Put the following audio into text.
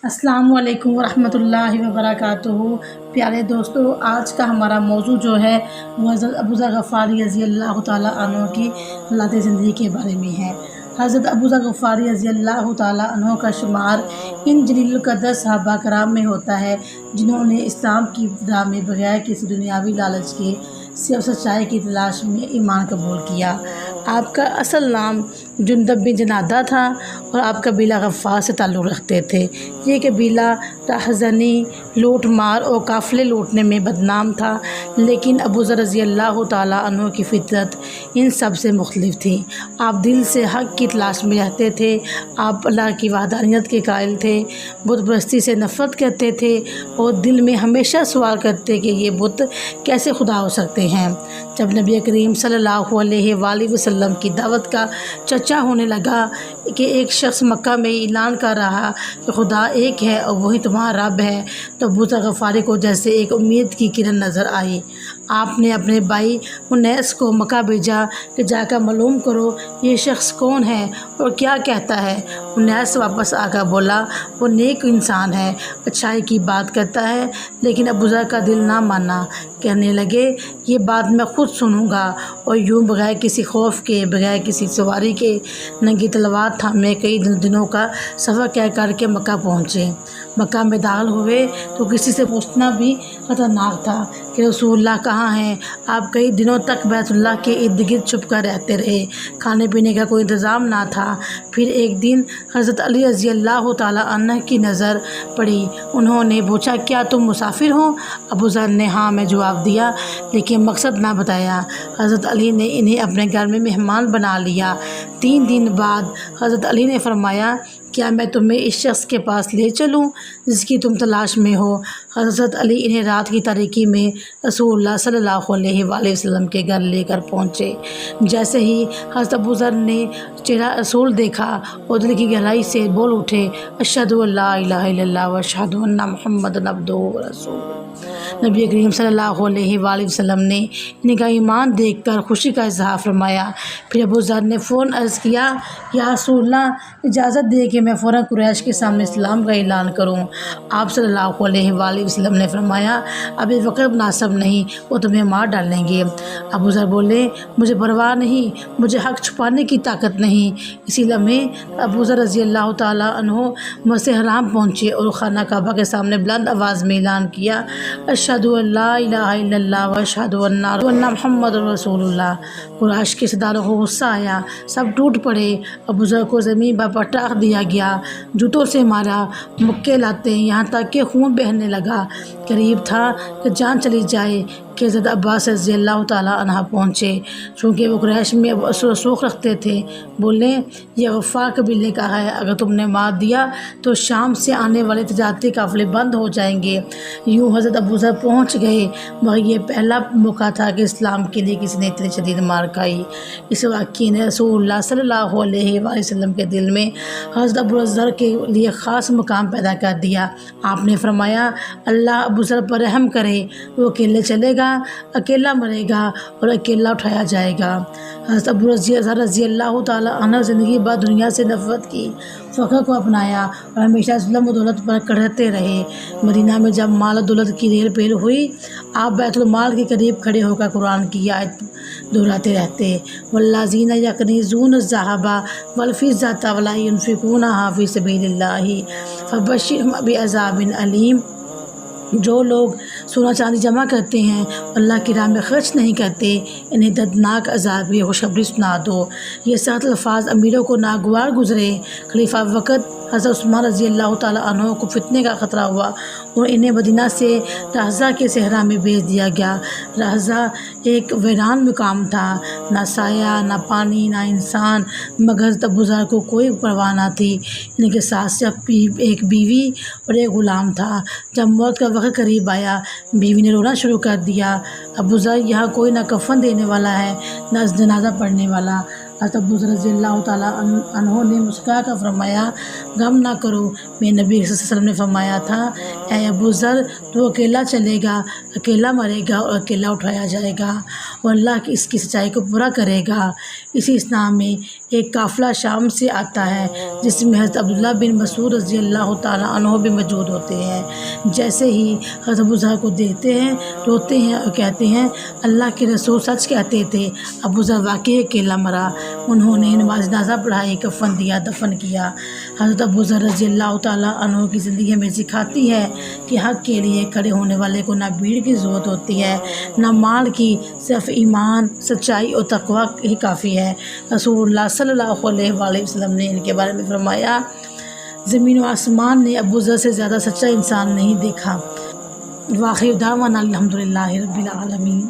السلام علیکم ورحمۃ اللہ وبرکاتہ۔ پیارے دوستو، آج کا ہمارا موضوع جو ہے وہ حضرت ابوذر غفاری رضی اللہ تعالیٰ عنہ کی حالات زندگی کے بارے میں ہے۔ حضرت ابوذر غفاری رضی اللہ تعالیٰ عنہ کا شمار ان جلیل القدر صحابہ کرام میں ہوتا ہے جنہوں نے اسلام کی ابتدا میں بغیر کسی دنیاوی لالچ کے صرف سچائی کی تلاش میں ایمان قبول کیا۔ آپ کا اصل نام جندب بن جنادہ تھا اور آپ قبیلہ غفار سے تعلق رکھتے تھے۔ یہ قبیلہ راہزنی، لوٹ مار اور قافلے لوٹنے میں بدنام تھا، لیکن ابوذر رضی اللہ تعالیٰ عنہ کی فطرت ان سب سے مختلف تھی۔ آپ دل سے حق کی تلاش میں رہتے تھے، آپ اللہ کی وحدانیت کے قائل تھے، بت پرستی سے نفرت کرتے تھے اور دل میں ہمیشہ سوال کرتے کہ یہ بت کیسے خدا ہو سکتے ہیں۔ جب نبی کریم صلی اللہ علیہ وآلہ وسلم کی دعوت کا چرچا ہونے لگا کہ ایک شخص مکہ میں اعلان کر رہا کہ خدا ایک ہے اور وہی تمہارا رب ہے، تو ابوذر غفاری کو جیسے ایک امید کی کرن نظر آئی۔ آپ نے اپنے بھائی انیس کو مکہ بھیجا کہ جا کر معلوم کرو یہ شخص کون ہے اور کیا کہتا ہے۔ انیس واپس آ کر بولا، وہ نیک انسان ہے، اچھائی کی بات کرتا ہے، لیکن ابوذر کا دل نہ مانا۔ کہنے لگے، یہ بات میں خود سنوں گا، اور یوں بغیر کسی خوف کے، بغیر کسی سواری کے، ننگی تلوار تھامے کئی دنوں کا سفر کر کے مکہ پہنچے۔ مکہ میں داخل ہوئے تو کسی سے پوچھنا بھی خطرناک تھا کہ رسول اللہ کہاں ہیں۔ آپ کئی دنوں تک بیت اللہ کے ارد گرد چھپ کر رہتے رہے، کھانے پینے کا کوئی انتظام نہ تھا۔ پھر ایک دن حضرت علی رضی اللہ تعالیٰ عنہ کی نظر پڑی۔ انہوں نے پوچھا، کیا تم مسافر ہو؟ ابوذر نے ہاں میں جواب دیا، لیکن مقصد نہ بتایا۔ حضرت علی نے انہیں اپنے گھر میں مہمان بنا لیا۔ 3 دن بعد حضرت علی نے فرمایا، کیا میں تمہیں اس شخص کے پاس لے چلوں جس کی تم تلاش میں ہو؟ حضرت علی انہیں رات کی تاریکی میں رسول اللہ صلی اللہ علیہ وآلہ وسلم کے گھر لے کر پہنچے۔ جیسے ہی حضرت ابوذر نے چہرہ رسول دیکھا اور دل کی گہرائی سے بول اٹھے، اشہد ان لا الہ الا اللہ و اشہد ان محمدًا عبدہ و رسولہ۔ نبی کریم صلی اللہ علیہ وآلہ وسلم نے ان کا ایمان دیکھ کر خوشی کا اظہار فرمایا۔ پھر ابوذر نے فوراً عرض کیا، یا رسول اللہ، اجازت دے کہ میں فوراً قریش کے سامنے اسلام کا اعلان کروں۔ آپ صلی اللہ علیہ وآلہ وسلم نے فرمایا، اب اس وقت مناسب نہیں، وہ تمہیں مار ڈالیں گے۔ ابوذر بولے، مجھے پرواہ نہیں، مجھے حق چھپانے کی طاقت نہیں۔ اسی لمحے ابوذر رضی اللہ تعالیٰ عنہ مسجد حرام پہنچے اور خانہ کعبہ کے سامنے بلند آواز میں اعلان کیا، اشہد ان لا الہ الا اللہ و اشہد ان محمدًا رسول اللہ۔ قریش کے سرداروں کو غصہ آیا، سب ٹوٹ پڑے۔ ابوذر کو زمین پر پٹاخ دیا گیا، جوتوں سے مارا، مکے لاتے، یہاں تک کہ خون بہنے لگا۔ قریب تھا کہ جان چلی جائے کہ حضرت عباس رضی اللہ تعالیٰ عنہ پہنچے۔ چونکہ وہ قریش میں رسوخ رکھتے تھے، بولے، یہ غفار قبیلے کا ہے، اگر تم نے مار دیا تو شام سے آنے والے تجارتی قافلے بند ہو جائیں گے۔ یوں حضرت ابوذر پہنچ گئے، مگر یہ پہلا موقع تھا کہ اسلام کے لیے کسی نے اتنی شدید مار کھائی۔ اس واقعے نے رسول اللہ صلی اللہ علیہ وآلہ وسلم کے دل میں حضرت ابوذر کے لیے خاص مقام پیدا کر دیا۔ آپ نے فرمایا، اللہ ابوذر پر رحم کرے، وہ اکیلے چلے گا، اکیلا مرے گا اور اکیلا اٹھایا جائے گا۔ حضرت ابوذر رضی اللہ تعالیٰ عنہ زندگی بھر دنیا سے نفرت کی، فقر کو اپنایا اور ہمیشہ ظلم و دولت پر کڑھتے رہے۔ مدینہ میں جب مال و دولت کی ریل پیل ہوئی، آپ بیت المال کے قریب کھڑے ہو کر قرآن کی آیت دہراتے رہتے، والذین یکنزون الذھب والفضة ولا ينفقونها فی سبیل اللہ فبشرھم بعذاب علیم۔ جو لوگ سونا چاندی جمع کرتے ہیں اور اللہ کی راہ میں خرچ نہیں کرتے، انہیں دردناک عذاب کی خوشخبری سنا دو۔ یہ سخت الفاظ امیروں کو ناگوار گزرے۔ خلیفہ وقت حضرت عثمان رضی اللہ تعالیٰ عنہ کو فتنے کا خطرہ ہوا اور انہیں مدینہ سے رہزہ کے صحرا میں بھیج دیا گیا۔ رہزہ ایک ویران مقام تھا، نہ سایہ، نہ پانی، نہ انسان، مگر حضرت ابوذر کو کوئی پرواہ نہ تھی۔ ان کے ساتھ صرف ایک بیوی اور ایک غلام تھا۔ جب موت کا وقت قریب آیا، بیوی نے رونا شروع کر دیا، ابوذر، یہاں کوئی نہ کفن دینے والا ہے، نہ جنازہ پڑھنے والا۔ حضرت ابوذر رضی اللہ تعالیٰ عنہ نے مسکرا کر فرمایا، غم نہ کرو، میں نبی صلی اللہ علیہ وسلم نے فرمایا تھا، اے ابو ذر، تو اکیلا چلے گا، اکیلا مرے گا اور اکیلا اٹھایا جائے گا، اور اللہ کی اس کی سچائی کو پورا کرے گا۔ اسی اسنا میں ایک قافلہ شام سے آتا ہے جس میں حضرت عبداللہ بن مسعود رضی اللہ تعالیٰ عنہ بھی موجود ہوتے ہیں۔ جیسے ہی حضرت ابو ذر کو دیکھتے ہیں، روتے ہیں اور کہتے ہیں، اللہ کے رسول سچ کہتے تھے، ابو ذر واقعی اکیلا مرا۔ انہوں نے نماز جنازہ پڑھائی، کفن دیا، دفن کیا۔ حضرت ابو ذر رضی اللہ تعالیٰ عنہ کی زندگی ہمیں سکھاتی ہے کہ حق کے لیے کھڑے ہونے والے کو نہ بھیڑ کی ضرورت ہوتی ہے، نہ مال کی، صرف ایمان، سچائی اور تقویٰ ہی کافی ہے۔ رسول اللہ صلی اللہ علیہ وآلہ وسلم نے ان کے بارے میں فرمایا، زمین و آسمان نے ابو ذر سے زیادہ سچا انسان نہیں دیکھا۔ وآخر دعوانا الحمدللہ رب العالمین۔